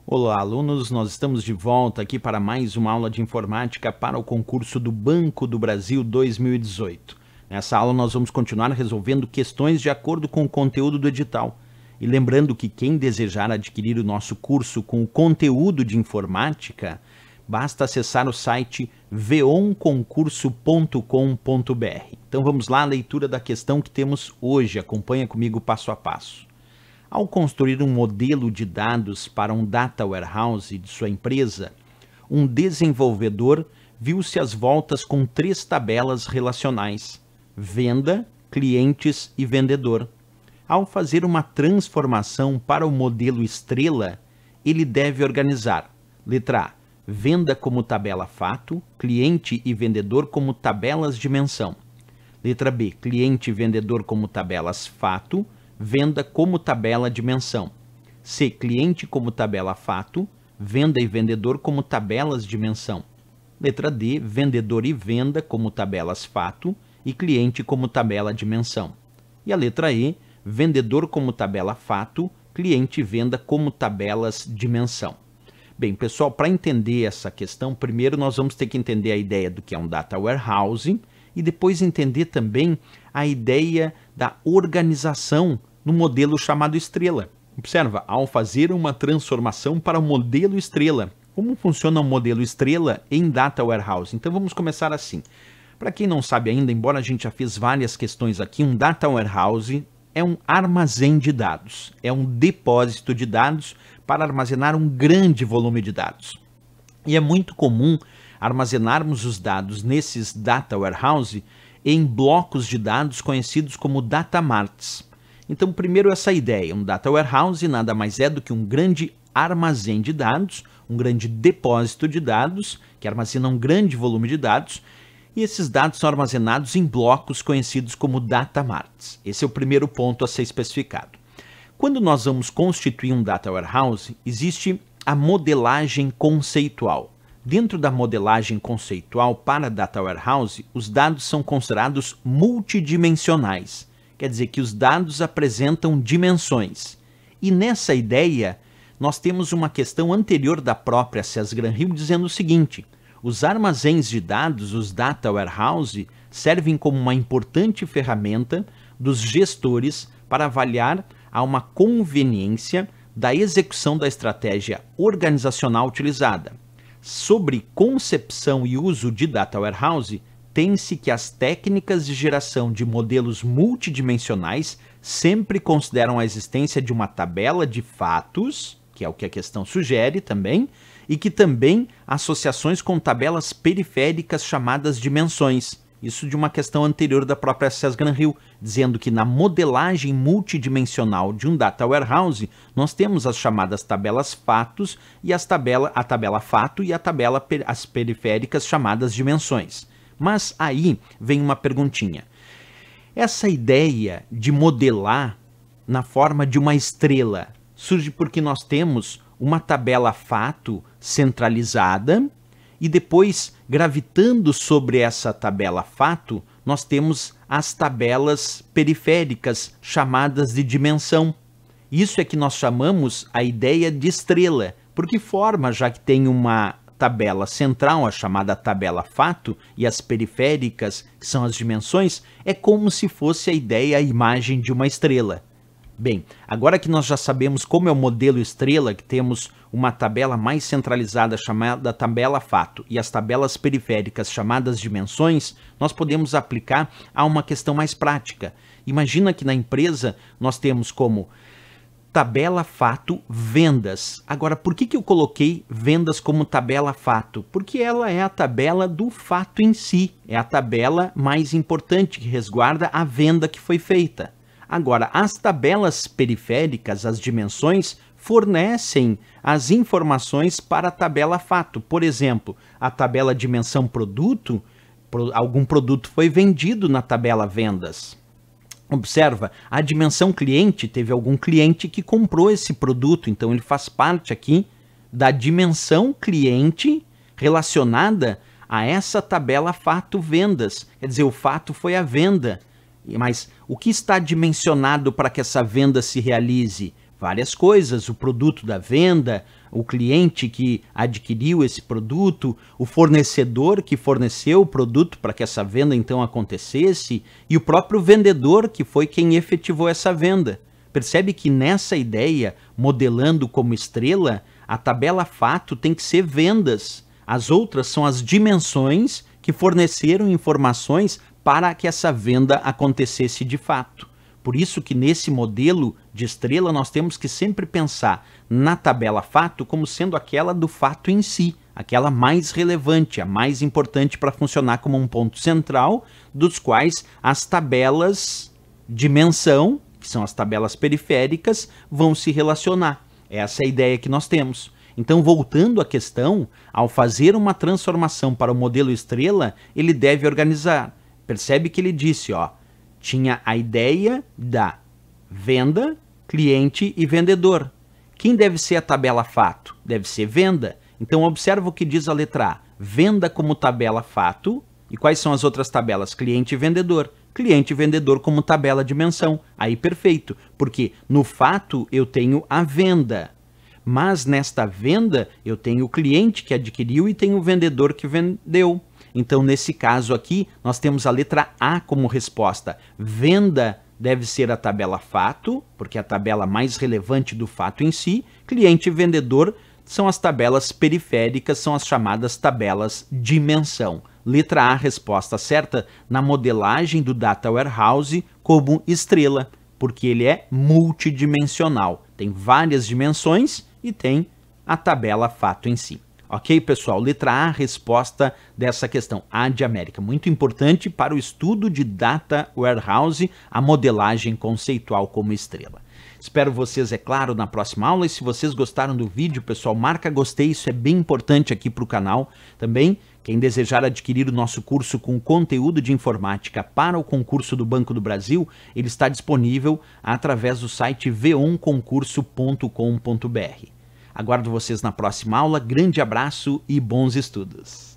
Olá, alunos! Nós estamos de volta aqui para mais uma aula de informática para o concurso do Banco do Brasil 2018. Nessa aula nós vamos continuar resolvendo questões de acordo com o conteúdo do edital. E lembrando que quem desejar adquirir o nosso curso com o conteúdo de informática, basta acessar o site veonconcurso.com.br. Então vamos lá, a leitura da questão que temos hoje. Acompanha comigo passo a passo. Ao construir um modelo de dados para um data warehouse de sua empresa, um desenvolvedor viu-se às voltas com 3 tabelas relacionais: venda, clientes e vendedor. Ao fazer uma transformação para o modelo estrela, ele deve organizar: letra A, venda como tabela fato, cliente e vendedor como tabelas dimensão. Letra B, cliente e vendedor como tabelas fato, venda como tabela dimensão. C, cliente como tabela fato, venda e vendedor como tabelas dimensão. Letra D, vendedor e venda como tabelas fato e cliente como tabela dimensão. E a letra E, vendedor como tabela fato, cliente e venda como tabelas dimensão. Bem, pessoal, para entender essa questão, primeiro nós vamos ter que entender a ideia do que é um data warehouse e depois entender também a ideia da organização no modelo chamado estrela. Observa, ao fazer uma transformação para o modelo estrela. Como funciona o modelo estrela em data warehouse? Então vamos começar assim. Para quem não sabe ainda, embora a gente já fez várias questões aqui, um data warehouse é um armazém de dados, é um depósito de dados para armazenar um grande volume de dados. E é muito comum armazenarmos os dados nesses data warehouse em blocos de dados conhecidos como data marts. Então, primeiro essa ideia, um data warehouse nada mais é do que um grande armazém de dados, um grande depósito de dados, que armazena um grande volume de dados, e esses dados são armazenados em blocos conhecidos como data marts. Esse é o primeiro ponto a ser especificado. Quando nós vamos constituir um data warehouse, existe a modelagem conceitual. Dentro da modelagem conceitual para data warehouse, os dados são considerados multidimensionais. Quer dizer que os dados apresentam dimensões. E nessa ideia, nós temos uma questão anterior da própria Cés Granrill dizendo o seguinte: os armazéns de dados, os data warehouse, servem como uma importante ferramenta dos gestores para avaliar a uma conveniência da execução da estratégia organizacional utilizada. Sobre concepção e uso de data warehouse, tem-se que as técnicas de geração de modelos multidimensionais sempre consideram a existência de uma tabela de fatos, que é o que a questão sugere também, e que também associações com tabelas periféricas chamadas dimensões. Isso de uma questão anterior da própria Cés Granrill, dizendo que na modelagem multidimensional de um data warehouse, nós temos as chamadas tabelas fatos e a tabela fato e as periféricas chamadas dimensões. Mas aí vem uma perguntinha. Essa ideia de modelar na forma de uma estrela surge porque nós temos uma tabela fato centralizada e depois, gravitando sobre essa tabela fato, nós temos as tabelas periféricas chamadas de dimensão. Isso é que nós chamamos a ideia de estrela, porque forma, já que tem uma tabela central, a chamada tabela fato, e as periféricas, que são as dimensões, é como se fosse a ideia, a imagem de uma estrela. Bem, agora que nós já sabemos como é o modelo estrela, que temos uma tabela mais centralizada chamada tabela fato e as tabelas periféricas chamadas dimensões, nós podemos aplicar a uma questão mais prática. Imagina que na empresa nós temos como tabela fato vendas. Agora, por que eu coloquei vendas como tabela fato? Porque ela é a tabela do fato em si, é a tabela mais importante que resguarda a venda que foi feita. Agora, as tabelas periféricas, as dimensões, fornecem as informações para a tabela fato. Por exemplo, a tabela dimensão produto, algum produto foi vendido na tabela vendas. Observa, a dimensão cliente, teve algum cliente que comprou esse produto, então ele faz parte aqui da dimensão cliente relacionada a essa tabela fato vendas. Quer dizer, o fato foi a venda. Mas o que está dimensionado para que essa venda se realize? Várias coisas, o produto da venda, o cliente que adquiriu esse produto, o fornecedor que forneceu o produto para que essa venda então acontecesse e o próprio vendedor que foi quem efetivou essa venda. Percebe que nessa ideia, modelando como estrela, a tabela fato tem que ser vendas. As outras são as dimensões que forneceram informações para que essa venda acontecesse de fato. Por isso que nesse modelo de estrela nós temos que sempre pensar na tabela fato como sendo aquela do fato em si, aquela mais relevante, a mais importante para funcionar como um ponto central, dos quais as tabelas dimensão, que são as tabelas periféricas, vão se relacionar. Essa é a ideia que nós temos. Então, voltando à questão, ao fazer uma transformação para o modelo estrela, ele deve organizar. Percebe que ele disse, ó, tinha a ideia da venda, cliente e vendedor. Quem deve ser a tabela fato? Deve ser venda. Então, observa o que diz a letra A. Venda como tabela fato. E quais são as outras tabelas? Cliente e vendedor. Cliente e vendedor como tabela dimensão. Aí, perfeito. Porque no fato eu tenho a venda. Mas nesta venda eu tenho o cliente que adquiriu e tenho o vendedor que vendeu. Então, nesse caso aqui, nós temos a letra A como resposta. Venda deve ser a tabela fato, porque é a tabela mais relevante do fato em si. Cliente e vendedor são as tabelas periféricas, são as chamadas tabelas dimensão. Letra A, resposta certa na modelagem do Data Warehouse como estrela, porque ele é multidimensional. Tem várias dimensões e tem a tabela fato em si. Ok, pessoal? Letra A, resposta dessa questão. A de América. Muito importante para o estudo de Data Warehouse, a modelagem conceitual como estrela. Espero vocês, é claro, na próxima aula. E se vocês gostaram do vídeo, pessoal, marca gostei. Isso é bem importante aqui para o canal. Também, quem desejar adquirir o nosso curso com conteúdo de informática para o concurso do Banco do Brasil, ele está disponível através do site v1concurso.com.br. Aguardo vocês na próxima aula. Grande abraço e bons estudos!